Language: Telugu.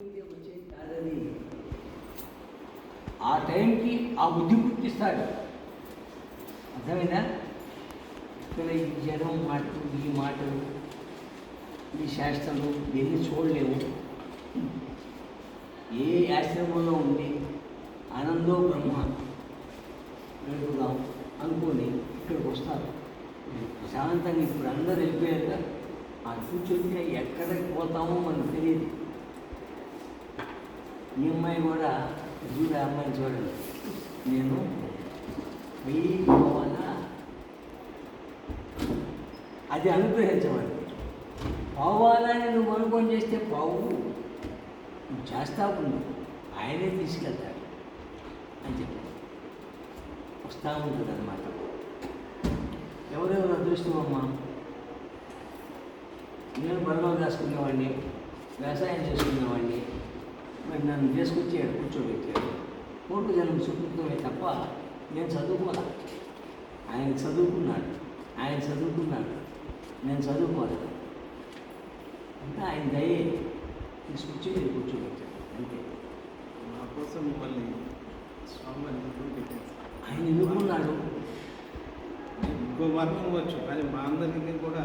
వచ్చేది కాదని ఆ టైంకి ఆ బుద్ధి పుట్టిస్తాడు. అర్థమైందా? ఇక్కడ ఈ జనం మాటలు, ఈ మాటలు, ఈ శాస్త్రాలు ఇవన్నీ చూడలేము. ఏ ఆశ్రమంలో ఉండి ఆనందో బ్రహ్మ గడుపుదాం అనుకొని ఇక్కడికి వస్తారు. ప్రశాంతంగా ఇప్పుడు అందరూ వెళ్ళిపోయాక ఆ కూర్చొని ఎక్కడికి పోతామో మనకు తెలియదు. ఈ అమ్మాయి కూడా చూడ అమ్మాయిని చూడండి, నేను వెయ్యి పోవాలా అది అనుగ్రహించమని. పోవాలని నువ్వు అనుకోని చేస్తే పోవు, నువ్వు చేస్తావు, ఆయనే తీసుకెళ్తాడు అని చెప్పి వస్తూ ఉంటుంది అన్నమాట. ఎవరెవరు అదృష్టం అమ్మా. నేను బలలో రాసుకునేవాడిని, వ్యవసాయం చేసుకునేవాడిని. మరి నన్ను తీసుకొచ్చి ఇక్కడ కూర్చోబెట్టాడు. కోర్టు జనం సుకృతమే తప్ప నేను చదువుకోలే. ఆయన చదువుకున్నాడు, నేను చదువుకోలేదు. అంతా ఆయన దయే తీసుకొచ్చి నేను కూర్చోబెట్టాడు అంతే. నా కోసం మిమ్మల్ని స్వామి ఆయన ఎన్నుకున్నాడు. ఇంకో మార్గం వచ్చు, కానీ మా అందరికీ కూడా